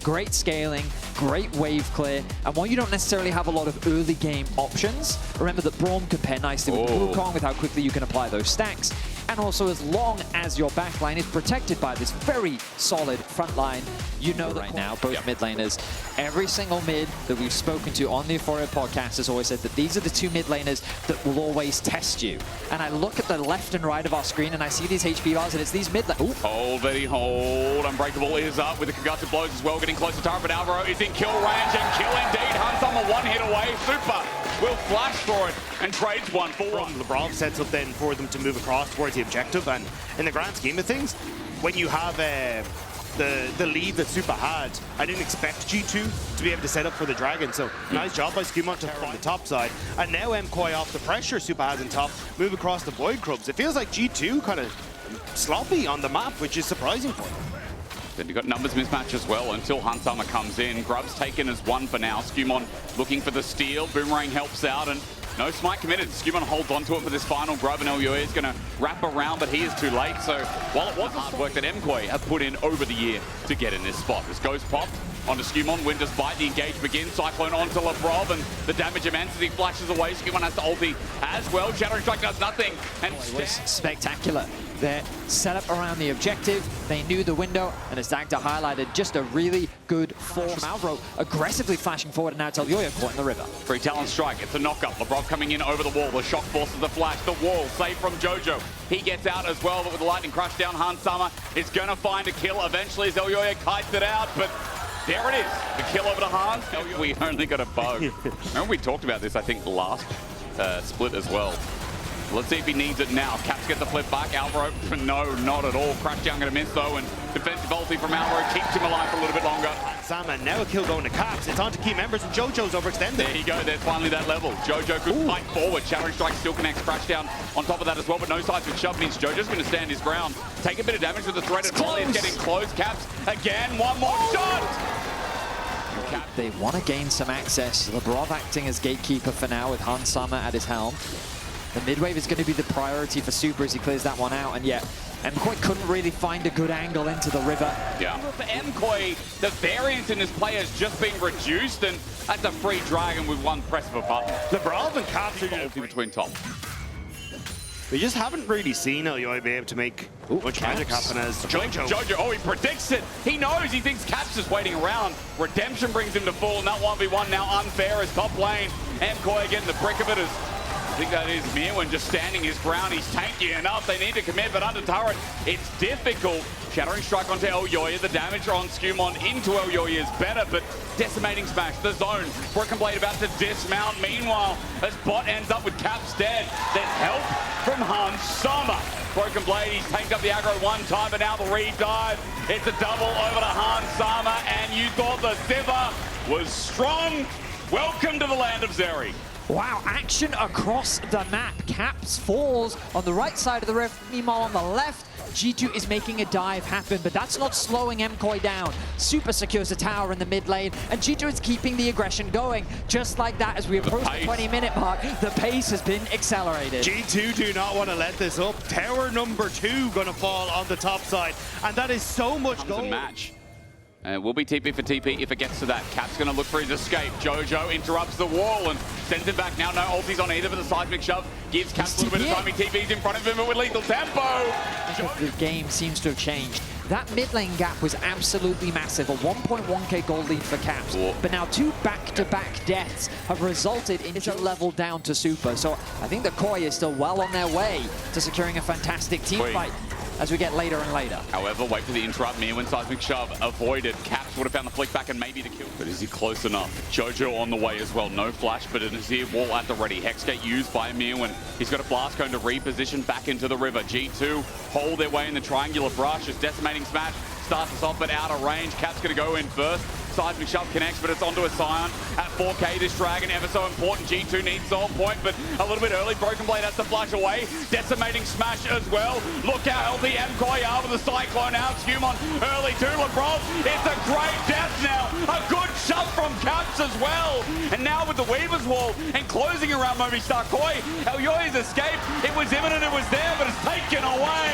Great scaling, great wave clear, and while you don't necessarily have a lot of early game options, remember that Braum can pair nicely with Wukong with how quickly you can apply those stacks, and also as long as your backline is protected by this very solid front line, you know that right now, both mid laners, every single mid that we've spoken to on the Euphoria podcast has always said that these are the two mid laners that will always test you. And I look at the left and right of our screen and I see these HP bars and it's these mid laners. Hold, very hold. Unbreakable is up with the concussive blows as well, getting close to target, but Alvaro is in kill range and kill indeed. Hunsama one hit away. Super will flash for it and trades one for one. LeBron sets up then for them to move across towards the objective, and in the grand scheme of things, when you have the lead that Super had, I didn't expect G2 to be able to set up for the Dragon, so nice job by Skimon to from the top side. And now MKOI off the pressure Super has in top, move across the Void Grubs. It feels like G2 kind of sloppy on the map, which is surprising for them. Then you've got numbers mismatch as well until Hunsama comes in. Grub's taken as one for now. Skimon looking for the steal. Boomerang helps out and no smite committed. Skimon holds onto it for this final grub and LEC is going to wrap around, but he is too late. So while it was hard work that MKOI have put in over the year to get in this spot. This Ghost popped onto Skimon. Winter's Bite, the engage begins. Cyclone onto LeBron and the damage immense as he flashes away. Skimon has to ulti as well. Shattering Strike does nothing. And it was spectacular. They're set up around the objective. They knew the window, and as Dagda highlighted, just a really good form. Alvaro aggressively flashing forward, and now it's LEC caught in the river. Free Talon Strike, it's a knock-up. LeBron coming in over the wall. The shock forces the flash. The wall, save from Jojo. He gets out as well, but with the lightning crush down, Hunsama is going to find a kill eventually as LEC kites it out, but there it is. The kill over to Hans. We only got a bug. Remember we talked about this, I think, last split as well. Let's see if he needs it now. Caps get the flip back. Alvaro, no, not at all. Crashdown going to miss though, and defensive ulti from Alvaro keeps him alive for a little bit longer. Sama, now a kill going to Caps. It's on to key members, and Jojo's overextended. There you go. There's finally that level. Jojo could fight forward. Shattering Strike still connects Crashdown on top of that as well, but no sides with shove means Jojo's going to stand his ground. Take a bit of damage with the threat. It's getting close. Caps again. One more shot. They want to gain some access. LeBron acting as gatekeeper for now with Hunsama at his helm. The mid-wave is going to be the priority for Super as he clears that one out, and yet MKOI couldn't really find a good angle into the river. Yeah. For MKOI, the variance in this play has just been reduced, and that's a free Dragon with one press of a button. LeBron and Caps are between top. We just haven't really seen LEC be able to make much magic happen as Jojo, oh, he predicts it. He knows, he thinks Caps is waiting around. Redemption brings him to fall, not 1v1, now unfair as top lane. MKOI getting the brick of it as I think that is Mirwin just standing his ground. He's tanky enough. They need to commit, but under turret, it's difficult. Shattering Strike onto LEC. The damage on Skimon into LEC is better, but decimating smash, the zone. Broken Blade about to dismount. Meanwhile, as bot ends up with Caps dead, there's help from Hunsama. Broken Blade, he's tanked up the aggro one time, but now the re-dive. It's a double over to Hunsama, and you thought the Sivir was strong. Welcome to the land of Zeri. Wow, action across the map. Caps falls on the right side of the rift. Meanwhile, on the left, G2 is making a dive happen, but that's not slowing MKOI down. Super secures the tower in the mid lane, and G2 is keeping the aggression going. Just like that, as we approach the 20-minute mark, the pace has been accelerated. G2 do not want to let this up. Tower number 2 going to fall on the top side, and that is so much gold. Match. Will be TP for TP if it gets to that. Cap's going to look for his escape. Jojo interrupts the wall and sends him back. Now no ultis on either, but the seismic shove gives Caps a little bit of time. He TP's in front of him, but with lethal tempo. The game seems to have changed. That mid lane gap was absolutely massive. A 1.1k gold lead for Caps. But now two back-to-back deaths have resulted in a level down to Super. So I think the KOI is still well on their way to securing a fantastic team fight as we get later and later. However, wait for the interrupt. Mirwin seismic shove avoided. Caps would have found the flick back and maybe the kill. But is he close enough? Jojo on the way as well. No flash, but an Azir wall at the ready. Hexgate used by Mirwin. He's got a blast cone to reposition back into the river. G2 hold their way in the triangular brush as decimating smash starts us off but out of range. Cap's going to go in first. Seismic shove connects, but it's onto a Scion at 4k. This Dragon ever so important. G2 needs soul point, but a little bit early. Broken Blade has to flush away. Decimating smash as well. Look how healthy MKOI are with the Cyclone out. Skimon early to LeBron. It's a great death now. A good shove from Caps as well. And now with the Weaver's Wall and closing around Movistar KOI, LEC's escape. It was imminent, it was there, but it's taken away.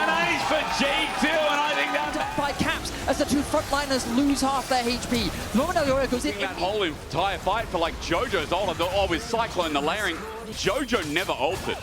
An ace for G2, and I think that's by Caps. as the two frontliners lose half their HP. The moment Elyoya goes in, That whole entire fight for like Jojo's ult, with Cyclone, the layering, Jojo never ulted.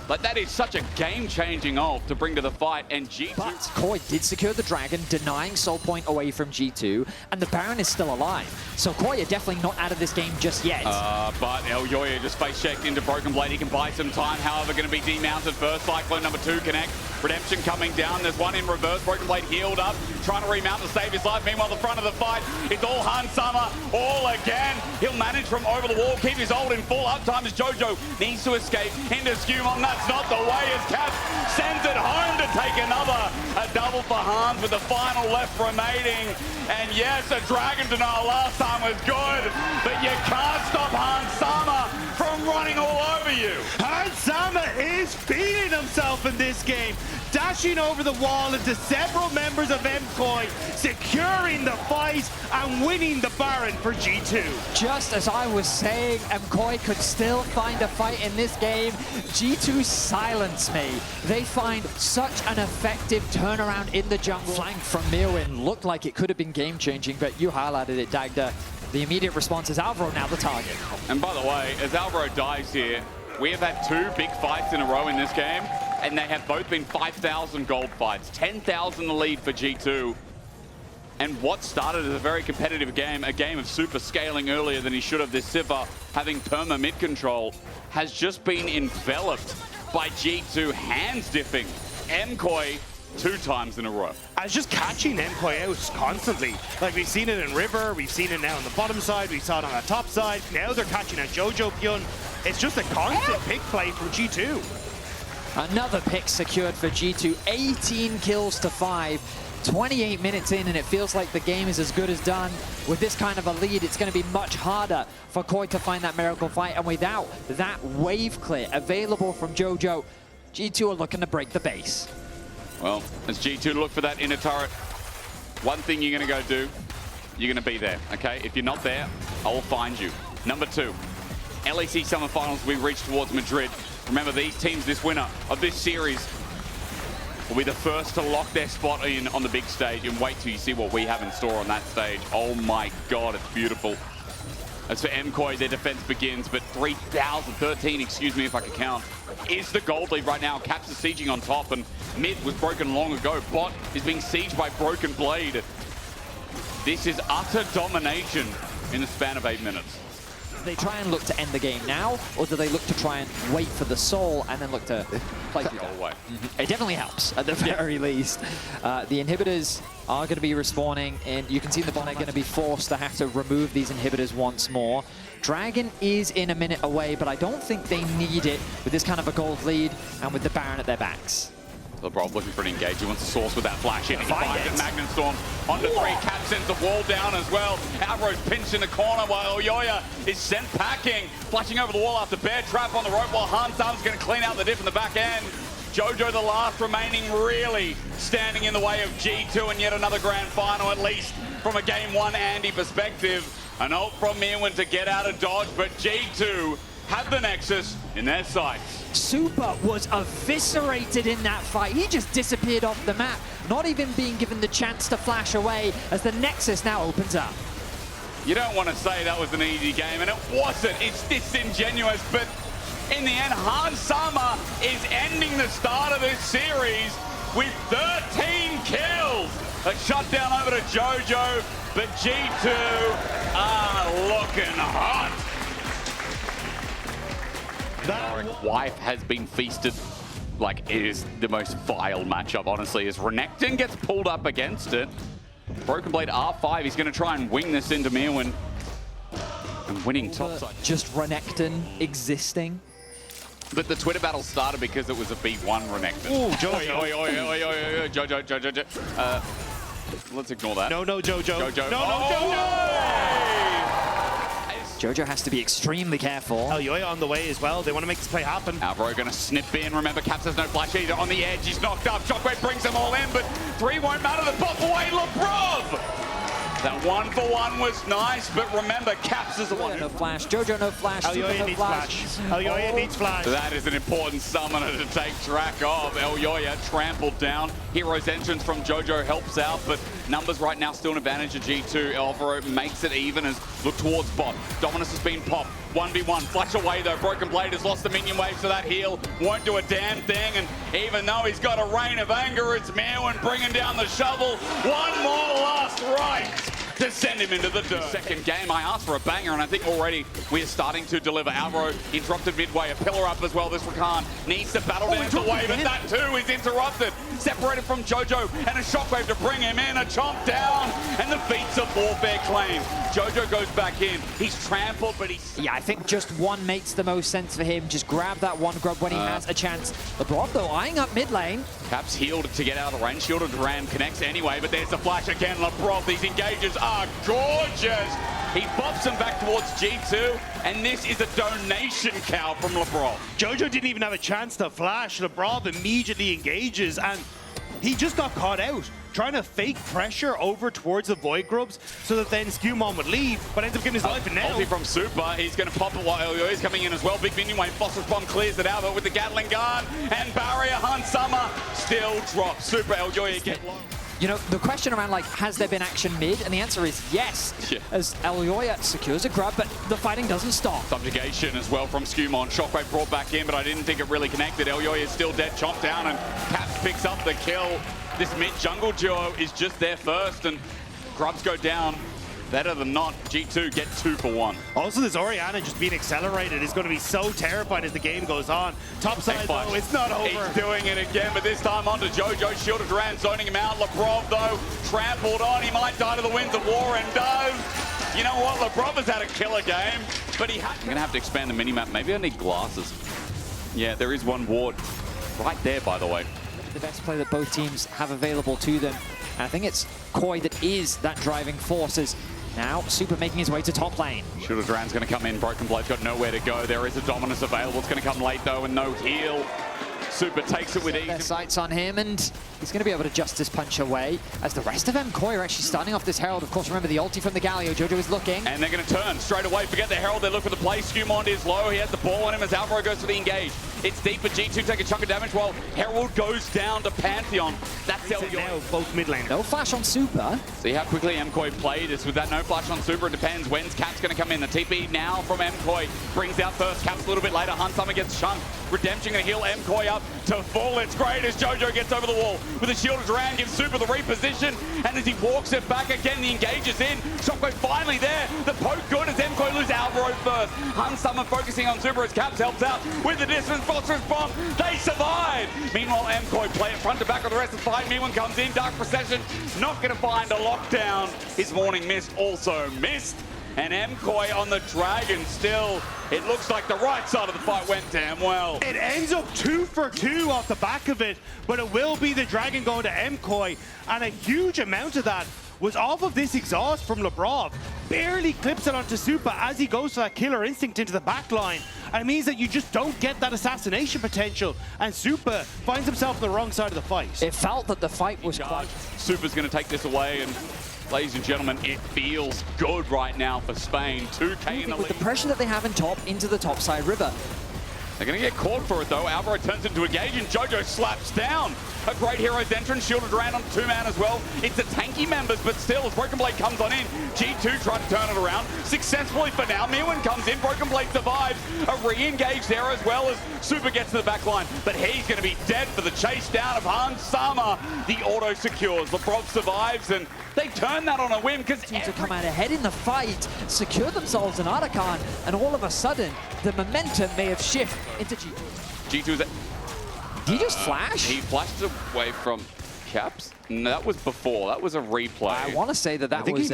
Like, that is such a game-changing ult to bring to the fight, and G2... But KazaLoLL did secure the Dragon, denying Soul Point away from G2, and the Baron is still alive. So KazaLoLL are definitely not out of this game just yet. But Elyoya just face-checked into Broken Blade. He can buy some time, however, going to be demounted first. Cyclone number 2 connect. Redemption coming down. There's one in reverse. Broken Blade healed up, trying to remount to save his life. Meanwhile, the front of the fight, it's all Han Sama, all again. He'll manage from over the wall, keep his ult in full uptime as Jojo needs to escape into Skumon. That's not the way as Caps sends it home to take a double for Hans with the final left remaining. And yes, a Dragon denial last time was good, but you can't stop Han Sama from running all over you. Han Sama is feeding himself in this game, dashing over the wall into several members of MKOI, securing the fight and winning the Baron for G2. Just as I was saying, MKOI could still find a fight in this game. G2 silence me. They find such an effective turnaround in the jungle. Flank from Mirwin looked like it could have been game-changing, but you highlighted it, Dagda. The immediate response is Alvaro now the target. And by the way, as Alvaro dives here, we have had 2 big fights in a row in this game, and they have both been 5,000 gold fights. 10,000 the lead for G2. And what started as a very competitive game, a game of super scaling earlier than he should have, this Sivir having perma mid control, has just been enveloped by G2 hands dipping MKOI 2 times in a row. I was just catching MKOI out constantly. Like, we've seen it in River, we've seen it now on the bottom side, we saw it on the top side, now they're catching a Jojo Pyun. It's just a constant pick play from G2. Another pick secured for G2, 18 kills to 5. 28 minutes in, and it feels like the game is as good as done. With this kind of a lead, it's going to be much harder for KazaLoLL to find that miracle fight, and without that wave clear available from Jojo, G2 are looking to break the base. Well, as G2 look for that inner turret, one thing you're going to go do, you're going to be there, okay? If you're not there, I'll find you. Number 2, LEC Summer Finals, we reach towards Madrid. Remember, these teams, this winner of this series, will be the first to lock their spot in on the big stage, and wait till you see what we have in store on that stage. Oh my God, it's beautiful. As for MKOI, their defense begins, but 13, excuse me if I can count, is the gold lead right now. Caps is sieging on top, and mid was broken long ago. Bot is being sieged by Broken Blade. This is utter domination in the span of 8 minutes. Do they try and look to end the game now, or do they look to try and wait for the soul and then look to play through that? Away. It definitely helps, at the very least. The inhibitors are going to be respawning, and you can see the bot are going to be forced to have to remove these inhibitors once more. Dragon is in a minute away, but I don't think they need it with this kind of a gold lead and with the Baron at their backs. LeBron looking for an engage. He wants to source with that flash in. He finds it. Magnum Storm onto 3. Cap sends the wall down as well. Alvaro's pinched in the corner while Elyoya is sent packing. Flashing over the wall after Bear Trap on the rope while Han Sama's going to clean out the diff in the back end. Jojo, the last remaining, really standing in the way of G2, and yet another grand final, at least from a Game 1 Andy perspective. An ult from Mirwin to get out of dodge, but G2 have the Nexus in their sights. Super was eviscerated in that fight. He just disappeared off the map, not even being given the chance to flash away as the Nexus now opens up. You don't want to say that was an easy game, and it wasn't. It's disingenuous, but in the end, Han Sama is ending the start of this series with 13 kills. A shutdown over to Jojo, but G2 are looking hot. That wife has been feasted. Like, it is the most vile matchup, honestly, as Renekton gets pulled up against it. Broken Blade R5, he's going to try and wing this into Mirwin. And winning topside. Just Renekton existing. But the Twitter battle started because it was a B1 Renekton. Ooh, Jojo. Jojo. Let's ignore that. No, Jojo. Jojo. No, Jojo. Jojo has to be extremely careful. Elyoya on the way as well. They want to make this play happen. Alvaro going to snip in. Remember, Caps has no flash either. On the edge, he's knocked up. Shockwave brings them all in, but 3 won't matter. The pop away, Lebrov! That 1-for-1 was nice, but remember, Caps is the one. No flash. Jojo, no flash. Elyoya needs flash. Elyoya needs flash. That is an important summoner to take track of. Elyoya trampled down. Hero's entrance from Jojo helps out, but Numbers right now still an advantage of G2. Alvaro makes it even as look towards bot. Dominus has been popped. 1v1, flash away though. Broken Blade has lost the minion wave, so that heal won't do a damn thing. And even though he's got a rain of anger, it's Meowin bringing down the shovel. One more last right to send him into the dirt. Second game, I asked for a banger, and I think already we are starting to deliver. Alvaro interrupted midway, a pillar up as well. This Rakan needs to battle dance away, but that too is interrupted. Separated from Jojo, and a shockwave to bring him in, a chomp down, and the beats of warfare claim. Jojo goes back in. He's trampled, but he's... Yeah, I think just one makes the most sense for him. Just grab that one grub when he has a chance. LeBron, though, eyeing up mid lane. Caps healed to get out of the range. Shielded Duran connects anyway, but there's the flash again. LeBron, these engages are gorgeous. He bops him back towards G2, and this is a donation cow from LeBron. Jojo didn't even have a chance to flash. LeBron immediately engages, and he just got caught out, trying to fake pressure over towards the Void Grubs so that then Skewmon would leave, but ends up giving his life. And now ulti from Super, he's going to pop it while Elio is coming in as well. Big minion wave, Phosphorus Bomb clears it out, but with the Gatling Gun and Barrier, Hunt Summer still drops. Super Elioya get low. You know, the question around, like, has there been action mid? And the answer is yes, as Elioya secures a grab, but the fighting doesn't stop. Subjugation as well from Skewmon. Shockwave brought back in, but I didn't think it really connected. Elioya is still dead, chomped down, and Caps picks up the kill. This mid-jungle duo is just there first, and grubs go down. Better than not, G2 get 2 for 1. Also, this Orianna just being accelerated is going to be so terrifying as the game goes on. Top side, though, it's not over. He's doing it again, but this time onto Jojo. Shielded Duran, zoning him out. Lebrov, though, trampled on. He might die to the winds of war, and does. You know what? Lebrov has had a killer game, but he had... I'm going to have to expand the minimap. Maybe I need glasses. Yeah, there is one ward right there, by the way. The best play that both teams have available to them. And I think it's Koi that is that driving force. As now Super making his way to top lane. Shielded Duran's going to come in. Broken Blade's got nowhere to go. There is a Dominus available. It's going to come late, though, and no heal. Super takes it with ease. Their sights on him, and he's going to be able to Justice Punch away as the rest of MKOI are actually starting off this Herald. Of course, remember the ulti from the Galio. Jojo is looking. And they're going to turn straight away. Forget the Herald. They look for the play. Skewmon is low. He has the ball on him as Alvaro goes for the engage. It's deep, but G2 take a chunk of damage while Herald goes down to Pantheon. That's now both mid laners. No flash on Super. See how quickly MKOI played this with that no flash on Super. It depends. When's Cap's going to come in? The TP now from MKOI brings out first. Cap's a little bit later. Hunt Summer gets chunked. Redemption going to heal MKOI up to full. It's great as Jojo gets over the wall with a shield of Duran, gives Super the reposition, and as he walks it back again, the engage is in. Shockwave finally there. The poke good as MKOI lose Alvaro first. Hunt Summer focusing on Super as Caps helps out with the distance. Phosphorus Bomb. They survive. Meanwhile, MKOI play it front to back with the rest of the fight. Meewin comes in. Dark Procession not going to find a lockdown. His Morning Mist also missed. And MKOI on the Dragon still. It looks like the right side of the fight went damn well. It ends up 2 for 2 off the back of it, but it will be the Dragon going to MKOI, and a huge amount of that was off of this exhaust from Lebrov. Barely clips it onto Super as he goes for that killer instinct into the back line. And it means that you just don't get that assassination potential, and Super finds himself on the wrong side of the fight. It felt that the fight was quite... Super's going to take this away, and ladies and gentlemen, it feels good right now for Spain. 2K in the lead. With the pressure that they have in top into the top side river. They're going to get caught for it, though. Alvaro turns into engage, and Jojo slaps down. A great hero's entrance, shielded Duran on 2-man as well. It's the tanky members, but still, as Broken Blade comes on in, G2 tried to turn it around. Successfully for now. Meewin comes in, Broken Blade survives. A re-engage there as well as Super gets to the back line. But he's going to be dead for the chase down of Hunt Summer. The auto secures. Lebrov survives, and they turn that on a whim because teams have come out ahead in the fight, secure themselves an Artican, and all of a sudden, the momentum may have shifted into G2. G2's at... Did he just flash? He flashed away from Caps. No, that was before. That was a replay. I want to say that that was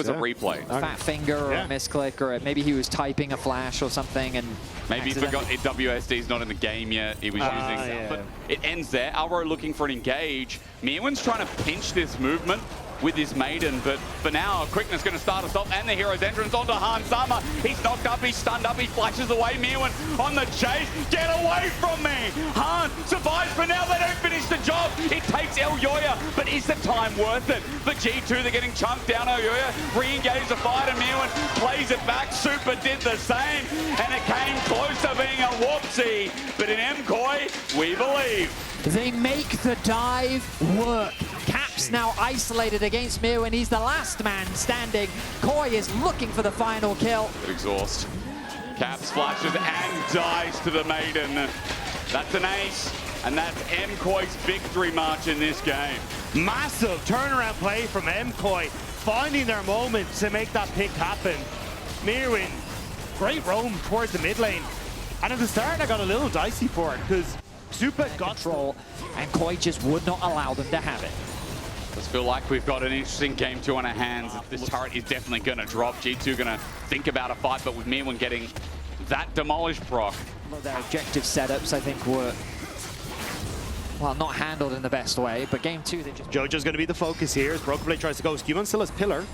a replay. A fat finger or a misclick, or maybe he was typing a flash or something and maybe he forgot WSD's not in the game yet. He was using but it ends there. Alvaro looking for an engage. Meewin's trying to pinch this movement with his maiden, but for now, quickness going to start us off, and the hero's entrance onto Hunt Summer. He's knocked up, he's stunned up, he flashes away. Meewin on the chase. Get away from me! Hunt survives, but now they don't finish the job. It takes Elioya, but is the time worth it? For G2, they're getting chunked down. Elioya re-engage the fight, and Meewin plays it back. Super did the same, and it came close to being a whoopsie. But in MKOI, we believe. They make the dive work. Cat Caps now isolated against Mew, and he's the last man standing. Koi is looking for the final kill. Exhaust. Caps flashes and dies to the Maiden. That's an ace, and that's MKOI's victory march in this game. Massive turnaround play from MKOI, finding their moment to make that pick happen. Mirwin, great roam towards the mid lane. And at the start, I got a little dicey for it because Super got control, and Koi just would not allow them to have it. Does feel like we've got an interesting game two on our hands. This turret is definitely going to drop. G2 going to think about a fight, but with Mirwin getting that demolish proc. Well, their objective setups, I think, were, well, not handled in the best way, but game two, they just... Jojo's going to be the focus here as Broken Blade tries to go. Skewman still has Pillar.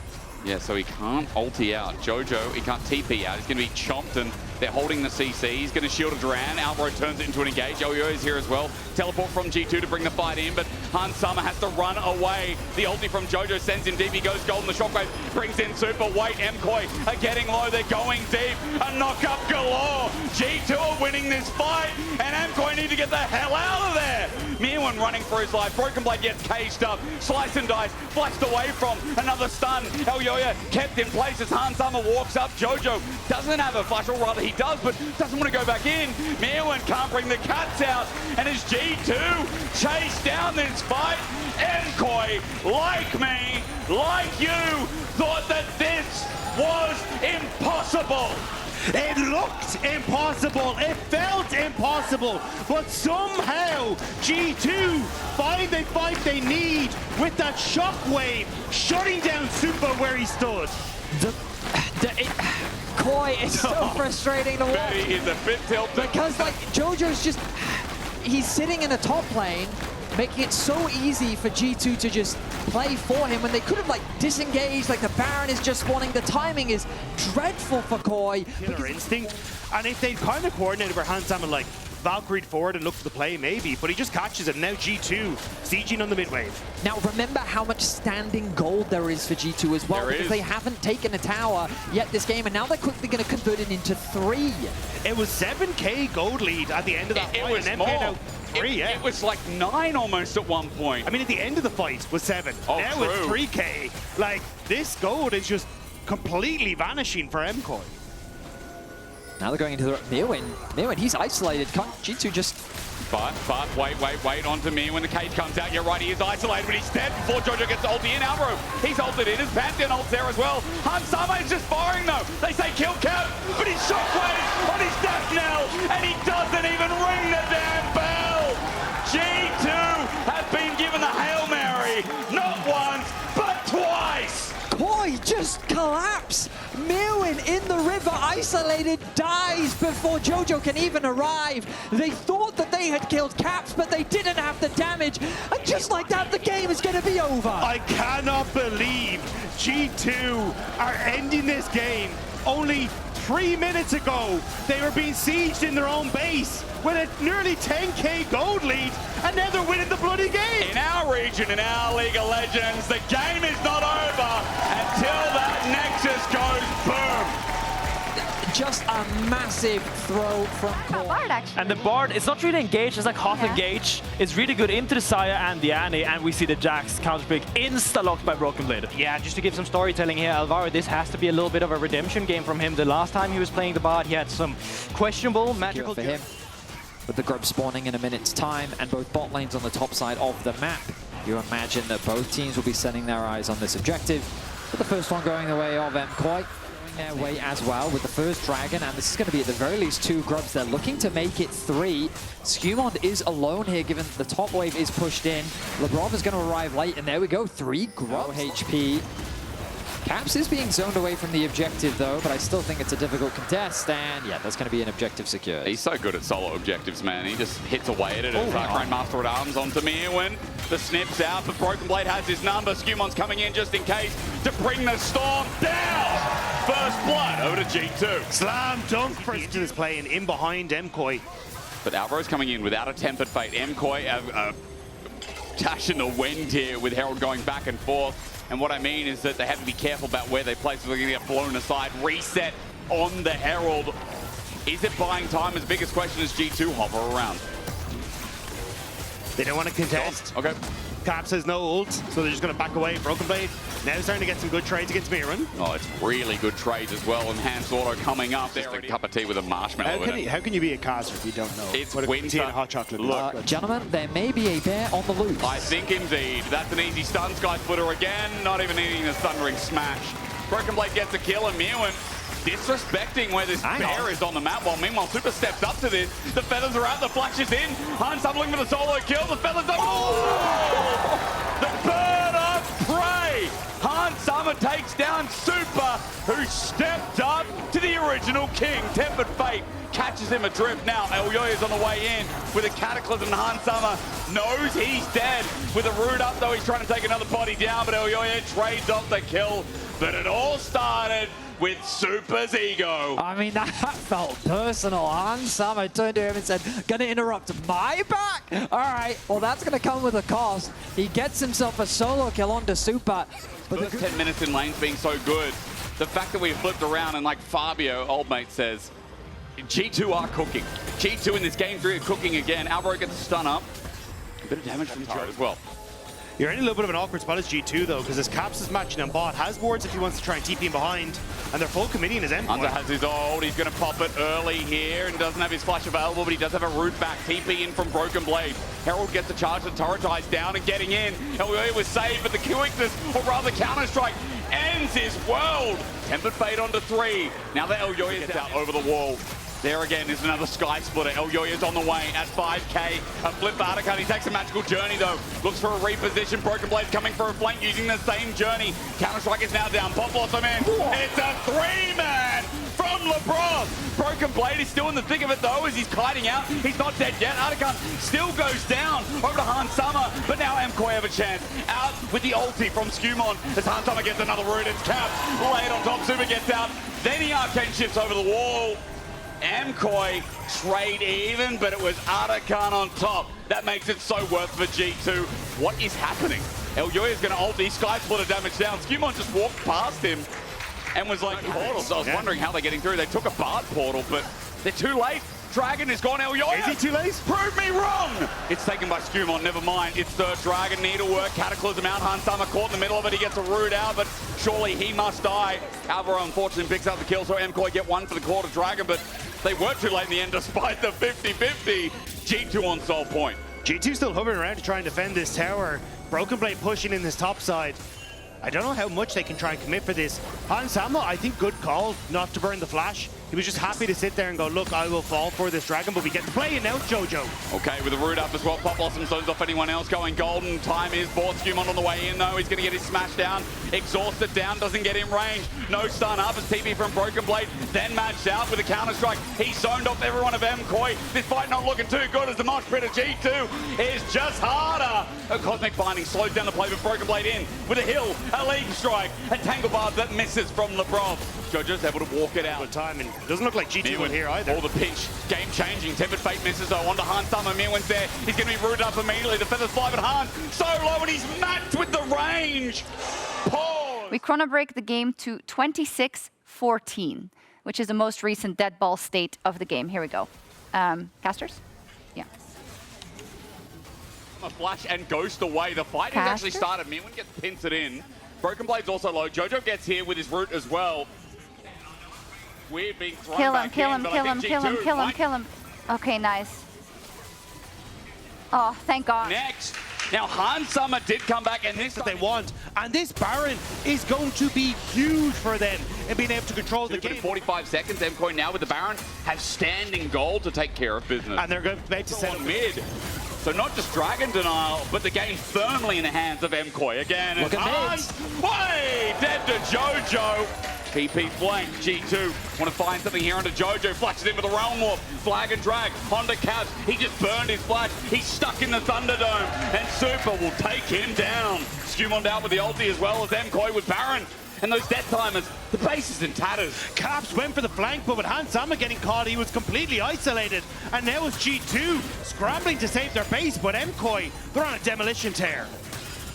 Yeah, so he can't ulti out. Jojo, he can't TP out. He's going to be chomped, and they're holding the CC. He's going to shield a Duran. Alvaro turns it into an engage. Oyo is here as well. Teleport from G2 to bring the fight in, but Han Summer has to run away. The ulti from Jojo sends him deep. He goes golden. The shockwave brings in Super. Wait, MKOI are getting low. They're going deep. A knock-up galore. G2 are winning this fight, and MKOI need to get the hell out of there. Mirwin running for his life. Broken Blade gets caged up. Slice and dice. Flashed away from another stun. Elyoya kept in place as Han Summer walks up. Jojo doesn't have a flash, or rather he does, but doesn't want to go back in. Mirwin can't bring the cats out, and as G2 chase down this fight, MKOI, like me, like you, thought that this was impossible. It looked impossible, it felt impossible, but somehow G2 find the fight they need with that shockwave, shutting down Super where he stood. Koi is so frustrating to watch. Betty is a bit tilted. Because, like, Jojo's just, he's sitting in a top lane, making it so easy for G2 to just play for him when they could have, like, disengaged. Like, the Baron is just spawning. The timing is dreadful for Koi. Killer instinct, and if they kind of coordinated where Han Salmon, like, Valkyrie forward and look for the play, maybe, but he just catches it. Now G2 sieging on the mid wave. Now remember how much standing gold there is for G2 as well, because they haven't taken a tower yet this game, and now they're quickly going to convert it into 3. It was 7k gold lead at the end of that fight. It was and more. MK now 3, yeah. It was like 9 almost at one point. I mean, at the end of the fight was 7. Oh, now true. it's 3k. Like, this gold is just completely vanishing for MKOI. Now they're going into the Mirwin. Mirwin, he's isolated. Can't G2 just... But wait onto me when the cage comes out. You're right, he is isolated, but he's dead before Jojo gets ulti in. Alvaro, he's ulted in. His Pantheon ult's there as well. Han Summer is just firing though. They say kill Cap, but he's shockwave on his death knell, and he doesn't even ring the damn bell. G2 have been given the Hail Mary, not once, but twice. Koi just collapse. Mirwin in the river, isolated, dies before Jojo can even arrive. They thought that they had killed Caps, but they didn't have the damage. And just like that, the game is going to be over. I cannot believe G2 are ending this game. Only 3 minutes ago, they were being sieged in their own base with a nearly 10k gold lead, and now they're winning the bloody game. In our region, in our League of Legends, the game is not over until that Nexus goes boom. Just a massive throw from Koi. And the Bard, it's not really engaged, it's like half engaged. It's really good into the Saya and the Annie, and we see the Jax counterpick insta-locked by Broken Blade. Yeah, just to give some storytelling here, Alvaro, this has to be a little bit of a redemption game from him. The last time he was playing the Bard, he had some questionable magical... For him, with the grub spawning in a minute's time, and both bot lanes on the top side of the map. You imagine that both teams will be setting their eyes on this objective. But the first one going the way of MKOI. Their way as well with the first dragon, and this is going to be at the very least 2 grubs. They're looking to make it 3. Skewmond is alone here given the top wave is pushed in. Lebrov is going to arrive late, and there we go, 3 grub HP. Caps is being zoned away from the objective though, but I still think it's a difficult contest, and yeah, that's going to be an objective secured. He's so good at solo objectives, man. He just hits away at it as Grandmaster at Arms onto Mirwin. The snip's out, but Broken Blade has his number. Skewmon's coming in just in case to bring the storm down. First blood over to G2. Slam dunk first to this play and in behind MKOI. But Alvaro's coming in without a tempered fate. MKOI dash in the wind here with Herald going back and forth. And what I mean is that they have to be careful about where they place. They're going to get blown aside. Reset on the Herald. Is it buying time? As biggest question as G2 hover around. They don't want to contest. Okay. Caps has no ult, so they're just going to back away. Broken Blade now starting to get some good trades against Miran. Oh, it's really good trades as well. Enhanced auto coming up. Just a cup of tea with a marshmallow in it. How can you be a Kaza if you don't know? It's Put a winter. tea and a hot chocolate. Look, Gentlemen, there may be a bear on the loose. I think indeed. That's an easy stun. Sky Splitter again, not even needing a thundering smash. Broken Blade gets a kill, and Mirwin disrespecting where this bear is on the map, while meanwhile Super steps up to this. The feathers are out, the flash is in. Hans looking for the solo kill, the feathers are... Oh! The bird of prey! Hans Summer takes down Super, who stepped up to the original king. Tempered Fate catches him adrift now. Elyoya's on the way in with a Cataclysm. Hans Summer knows he's dead. With a root up, though, he's trying to take another body down, but Elyoya trades off the kill. But it all started with Super's ego. I mean, that felt personal. Hans Summer turned to him and said, gonna interrupt my back? All right, well, that's gonna come with a cost. He gets himself a solo kill onto Super. But First 10 minutes in lanes being so good, the fact that we flipped around and like Fabio, old mate, says, G2 are cooking. G2 in this game 3 are cooking again. Alvaro gets a stun up. A bit of damage from the turret as well. You're in a little bit of an awkward spot as G2 though, because his Caps is matching on bot, has wards if he wants to try and TP him behind, and they're full committing his Hunter endpoint. has his ult, he's going to pop it early here and doesn't have his flash available, but he does have a root back. TP in from Broken Blade. Herald gets the charge, the turret ties down and getting in. Elyoya was saved, but the quickness, or rather Counter-Strike, ends his world. Tempered Fate onto 3. Now that Elyoya gets out over the wall. There again is another Sky Splitter. Elyoya's on the way at 5k. A flip for Artican. He takes a magical journey though. Looks for a reposition. Broken Blade's coming for a flank using the same journey. Counter-Strike is now down. Pop Blossom in. It's a 3-man from LeBron. Broken Blade is still in the thick of it though as he's kiting out. He's not dead yet. Artican still goes down over to Hans Summer, but now MKOI have a chance. Out with the ulti from Skumon as Hans Summer gets another root. It's capped. Blade on top. Super gets out. Then he arcane shifts over the wall. MKOI trade even, but it was Artican on top. That makes it so worth for G2. What is happening? Elyoya is going to ult these Sky Splitter damage down. Skumon just walked past him and was like, portal. So I was wondering how they're getting through. They took a Bard portal, but they're too late. Dragon is gone. Elyoya. Is he too late? Prove me wrong. It's taken by Skumon. Never mind. It's third Dragon. Needlework. Cataclysm out. Hans Summer caught in the middle of it. He gets a root out, but surely he must die. Alvaro unfortunately picks up the kill, so MKOI get one for the quarter Dragon, but they were too late in the end despite the 50-50. G2 on sole point. G2 still hovering around to try and defend this tower. Broken Blade pushing in this top side. I don't know how much they can try and commit for this. Hans Summer, I think good call not to burn the flash. He was just happy to sit there and go, look, I will fall for this Dragon, but we get to play it now, Jojo. Okay, with the root up as well, Pop Blossom zones off anyone else going golden. Time is bought. Skumon on the way in though. He's going to get his smash down. Exhausted down, doesn't get in range. No stun up as TP from Broken Blade. Then matched out with a Counter-Strike. He zoned off everyone of MKOI. This fight not looking too good as the mosh pit of G2 is just harder. A Cosmic Binding slows down the play with Broken Blade in with a hill, a league strike, a Tangle Bar that misses from LeBron. Jojo's able to walk it out. Good time, and doesn't look like G2 will here either. All the pinch, game-changing. Tempered Fate misses though onto Hans Summer. Mirwin's there. He's going to be rooted up immediately. The feathers fly, but Hans so low, and he's matched with the range. Pause. We chrono break the game to 26-14, which is the most recent dead ball state of the game. Here we go. Casters? Yeah. A flash and ghost away. The fight has actually started. Mirwin gets pincered in. Broken Blade's also low. Jojo gets here with his root as well. We're being thrown back in, but I think G2 might- kill him. Okay, nice. Oh, thank God. Next. Now, Hans Summer did come back, and this that they want, and this Baron is going to be huge for them in being able to control the game. 45 seconds, MKOI now with the Baron has standing goal to take care of business. And they're going to set up mid. So not just Dragon denial, but the game firmly in the hands of MKOI again. Look at Hans, way dead to Jojo. PP flank, G2 want to find something here under Jojo, flashes in with a Realm Warp, flag and drag, Honda Caps, he just burned his flag, he's stuck in the Thunderdome, and Super will take him down. Skumon down with the ulti as well as MKOI with Baron, and those death timers, the base is in tatters. Caps went for the flank, but with Hans Summer getting caught, he was completely isolated, and now it's G2 scrambling to save their base, but MKOI, they're on a demolition tear.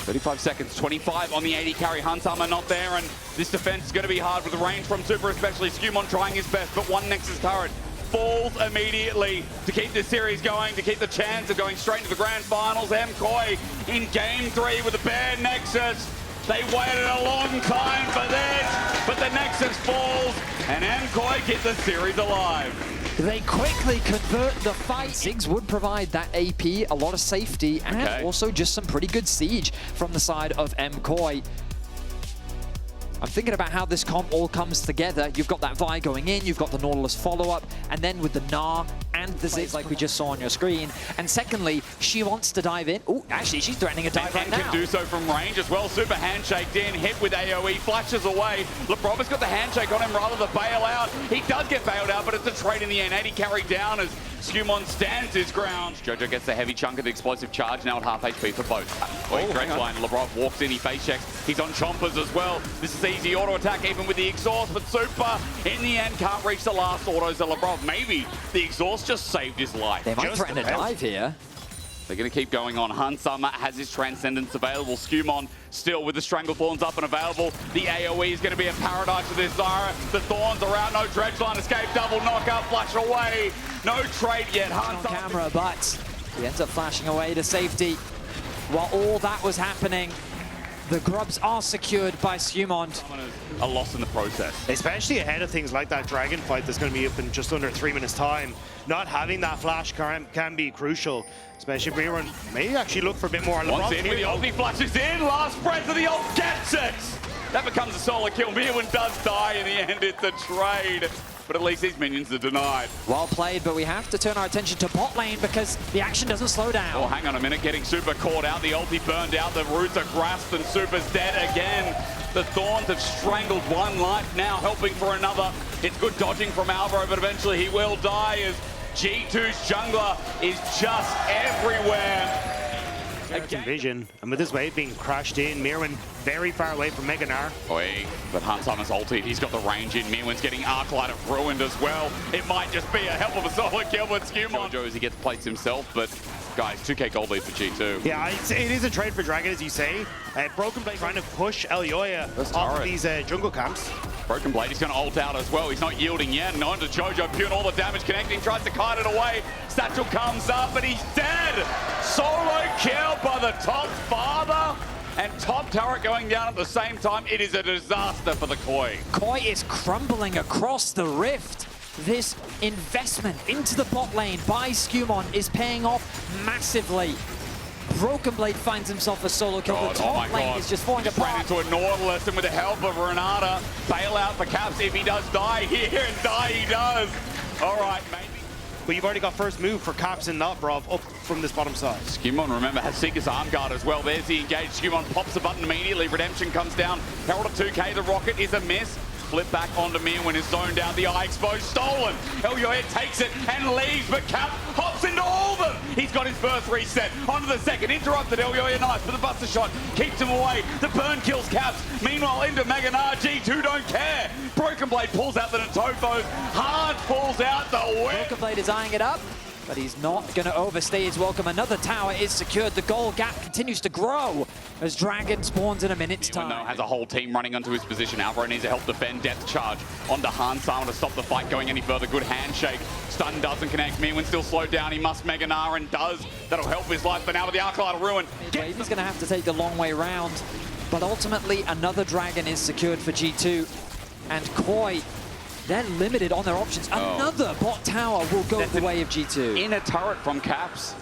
35 seconds, 25 on the 80 carry. Hans Summer not there, and this defense is going to be hard with the range from Super, especially Skumon trying his best, but one Nexus turret falls immediately to keep this series going, to keep the chance of going straight to the grand finals. MKOI in game 3 with a bare Nexus. They waited a long time for this, but the Nexus falls, and MKOI get the series alive. They quickly convert the fight. Ziggs would provide that AP, a lot of safety, and also just some pretty good siege from the side of MKOI. I'm thinking about how this comp all comes together. You've got that Vi going in, you've got the Nautilus follow-up, and then with the Gnar and the Ziggs like we just saw on your screen. And secondly, she wants to dive in. Oh, actually, she's threatening a dive right now. Can do so from range as well. Super handshaked in, hit with AoE, flashes away. LeBron has got the handshake on him rather than bail out. He does get bailed out, but it's a trade in the end. 80 carried down as Skumon stands his ground. Jojo gets a heavy chunk of the explosive charge, now at half HP for both. Direct line, LeBron walks in, he face checks. He's on chompers as well. This is easy auto attack even with the exhaust, but Super in the end can't reach the last autos of LeBron. Maybe the exhaust just saved his life. They might threaten a dive here. They're going to keep going on. Hansama has his Transcendence available. Skumon still with the Stranglethorns up and available. The AoE is going to be a paradise for this Zara. The Thorns are out. No dredge line escape. Double knockout. Flash away. No trade yet. On camera, but he ends up flashing away to safety. While all that was happening, the grubs are secured by Skumon. A loss in the process. Especially ahead of things like that Dragon fight that's going to be up in just under 3 minutes time. Not having that flash can be crucial, especially if everyone may actually look for a bit more. Once in with the ulti, flashes in, last breath of the ult, gets it! That becomes a solo kill. Mirwin does die in the end, it's a trade. But at least these minions are denied. Well played, but we have to turn our attention to bot lane because the action doesn't slow down. Oh, hang on a minute, getting Super caught out, the ulti burned out, the roots are grasped and Super's dead again. The Thorns have strangled one life now, helping for another. It's good dodging from Alvaro, but eventually he will die as G2's jungler is just everywhere. Vision, and with this wave being crashed in, Mirwin very far away from Mega Gnar. But Hansama's ulted, he's got the range in. Mirwin's getting Arclight ruined as well. It might just be a hell of a solo kill with Skumon. Jojo as he gets placed himself, but guys, 2k gold lead for G2. Yeah, it is a trade for Dragon, as you say. Broken Blade trying to push Elyoya off of these jungle camps. Broken Blade, he's going to ult out as well. He's not yielding yet. And on to Jojo, Pure, all the damage connecting, tries to kite it away. Satchel comes up, but he's dead. Solo kill by the top father. And top turret going down at the same time. It is a disaster for the KOI. KOI is crumbling across the rift. This investment into the bot lane by Skumon is paying off massively. Broken Blade finds himself a solo kill. The top lane is just falling apart. Ran into a Nautilus, and with the help of Renata, bail out for Caps if he does die here, and die he does. All right, maybe. But you've already got first move for Caps and Notbrov up from this bottom side. Skumon, remember, has Seeker's arm guard as well. There's the engage. Skumon pops the button immediately. Redemption comes down. Herald at 2k. The rocket is a miss. Flip back onto Mirwin, is zoned out. The eye exposed, stolen. Elyoya takes it and leaves, but Cap hops into all of them. He's got his first reset. Onto the second, interrupted. Elyoya nice for the buster shot. Keeps him away. The burn kills Caps. Meanwhile, into Mega Gnar. G2 don't care. Broken Blade pulls out the Natofos. Hard pulls out the win. Broken Blade is eyeing it up, but he's not going to overstay his welcome. Another tower is secured. The goal gap continues to grow as Dragon spawns in a minute's time. Now has a whole team running onto his position. Alvaro needs to help defend. Depth charge onto Hansama to stop the fight going any further. Good handshake. Stun doesn't connect. Mirwin still slowed down. He must Mega Gnar and does. That'll help his life. But now with the Arclight ruin. He's going to have to take the long way round. But ultimately, another Dragon is secured for G2. And KOI, they're limited on their options. Another bot tower will go the way of G2. In a turret from Caps.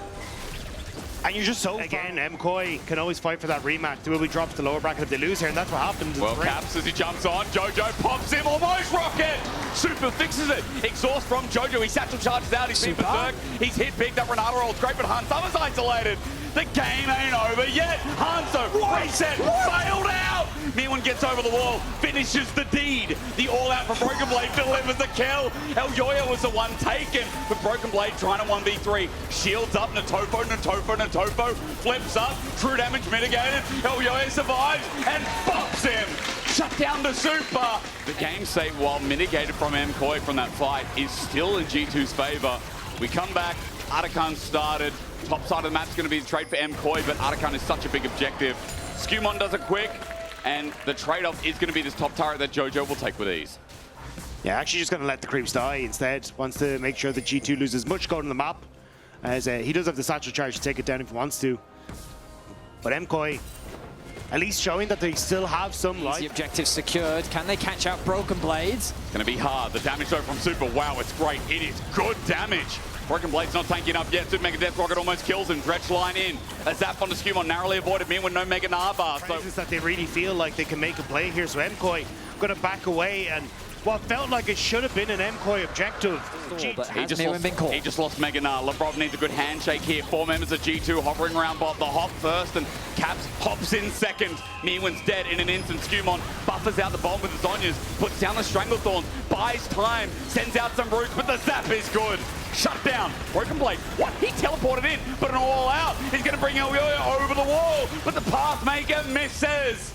And you're just so again, MKOI can always fight for that rematch. They will be dropped to the lower bracket if they lose here, and that's what happens. Well, Caps as he jumps on, Jojo pops him, almost rocket! Super fixes it. Exhaust from Jojo, he satchel charges out, he's been berserk. He's hit, picked up Renata, rolls great, but Hansama's isolated. The game ain't over yet. Hanzo, reset, failed out. Mirwin gets over the wall, finishes the deed. The all-out from Broken Blade delivers the kill. Elyoya was the one taken, but Broken Blade trying to 1v3. Shields up, Natofo, flips up, true damage mitigated. Elyoya survives and bops him. Shut down the Super. The game save, while mitigated from MKOI from that fight, is still in G2's favor. We come back, Artikan started. Top side of the map's going to be the trade for MKOI, but Artikan is such a big objective. Skumon does it quick, and the trade-off is going to be this top turret that Jojo will take with ease. Yeah, actually just going to let the creeps die instead. Wants to make sure that G2 loses much gold on the map, as he does have the satchel charge to take it down if he wants to. But MKOI, at least showing that they still have some life. The objective secured. Can they catch out Broken Blades? It's going to be hard. The damage though from Super, wow, it's great. It is good damage. Broken Blade's not tanking up yet. Super Mega Death Rocket almost kills him. Dredge line in. A zap onto Skumon, narrowly avoided me with no Mega Narbar. So Is that they really feel like they can make a play here. So MKOI going to back away, and what felt like it should have been an MKOI objective. But he has just Mirwin been caught? He just lost Mega Nar. Labrov needs a good handshake here. 4 members of G2 hovering around bot. The hop first, and Caps hops in second. Mirwin's dead in an instant. Skumon buffers out the bomb with the Zonyas, puts down the Stranglethorns, buys time, sends out some roots, but the zap is good. Shut down. Broken Blade. What? He teleported in, but an all out. He's going to bring Elyoya over the wall, but the Pathmaker misses.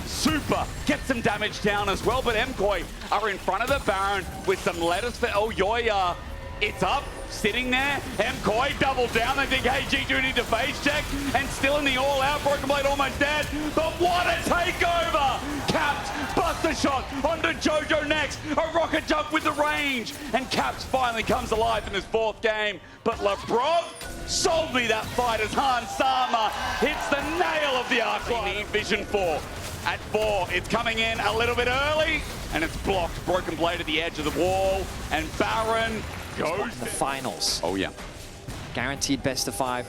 Super gets some damage down as well, but MKOI are in front of the Baron with some letters for Elyoya. It's up, sitting there. MKOI double down. They think, hey, G2 need to phase check, and still in the all-out. Broken Blade almost dead, but what a takeover! Caps buster shot onto Jojo next. A rocket jump with the range, and Caps finally comes alive in his 4th game. But Labrov sold me that fight as Han Sama hits the nail of the arc. They need Vision 4. At 4, it's coming in a little bit early, and it's blocked. Broken Blade at the edge of the wall, and Baron goes In the finals. Oh yeah. Guaranteed best of 5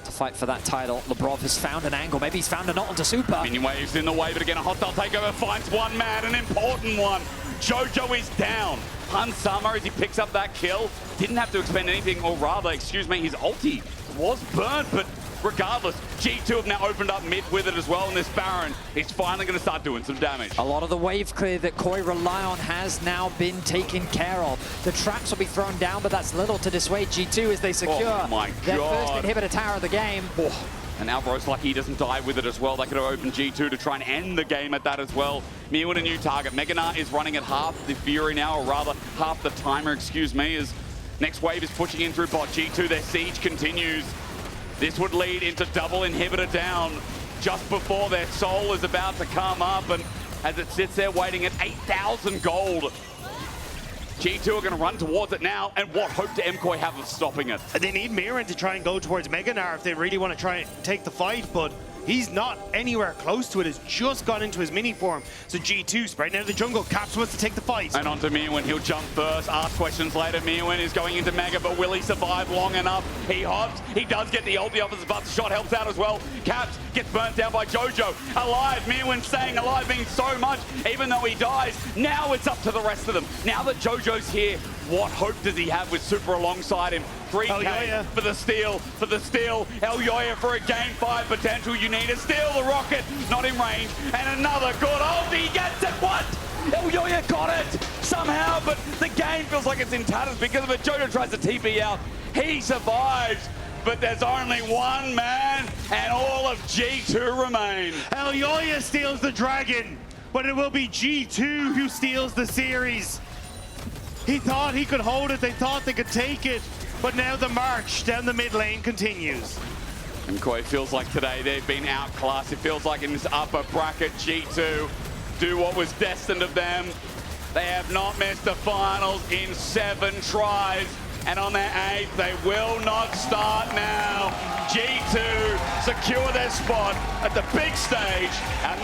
to fight for that title. Labrov has found an angle. Maybe he's found a knot onto Super. Minion Wave's in the way, but again, a hostile takeover finds one man, an important one. Jojo is down. Han Sama, as he picks up that kill, didn't have to expend anything, or rather, excuse me, his ulti was burnt, but regardless, G2 have now opened up mid with it as well, and this Baron is finally going to start doing some damage. A lot of the wave clear that KOI rely on has now been taken care of. The traps will be thrown down, but that's little to dissuade G2 as they secure their first inhibitor tower of the game. Oh. And Alvaro's lucky he doesn't die with it as well. They could have opened G2 to try and end the game at that as well. Mirwin a new target. Mega Nar is running at half the Fury now, or rather half the timer, excuse me, as next wave is pushing in through bot. G2, their siege continues. This would lead into double inhibitor down just before their soul is about to come up, and as it sits there waiting at 8,000 gold. G2 are going to run towards it now, and what hope do MKOI have of stopping it? They need Mirwin to try and go towards Mega Nar if they really want to try and take the fight, but he's not anywhere close to it. Has just gone into his mini form. So G2 spreading out of the jungle. Caps wants to take the fight. And onto Mirwin, he'll jump first, ask questions later. Mirwin is going into Mega, but will he survive long enough? He hops, he does get the ulti off his butt. The shot helps out as well. Caps gets burnt down by Jojo. Alive, Mirwin saying alive means so much, even though he dies. Now it's up to the rest of them. Now that Jojo's here, what hope does he have with Super alongside him? 3K for the steal, Elyoya for a game 5 potential. You need to steal the rocket, not in range, and another good ulti. He gets it. What? Elyoya got it somehow, but the game feels like it's in tatters because of it. Jojo tries to TP out. He survives, but there's only one man, and all of G2 remain. Elyoya steals the dragon, but it will be G2 who steals the series. He thought he could hold it, they thought they could take it, but now the march down the mid lane continues. MKOI feels like today they've been outclassed. It feels like in this upper bracket, G2 do what was destined of them. They have not missed the finals in 7 tries, and on their 8th, they will not start now. G2 secure their spot at the big stage. And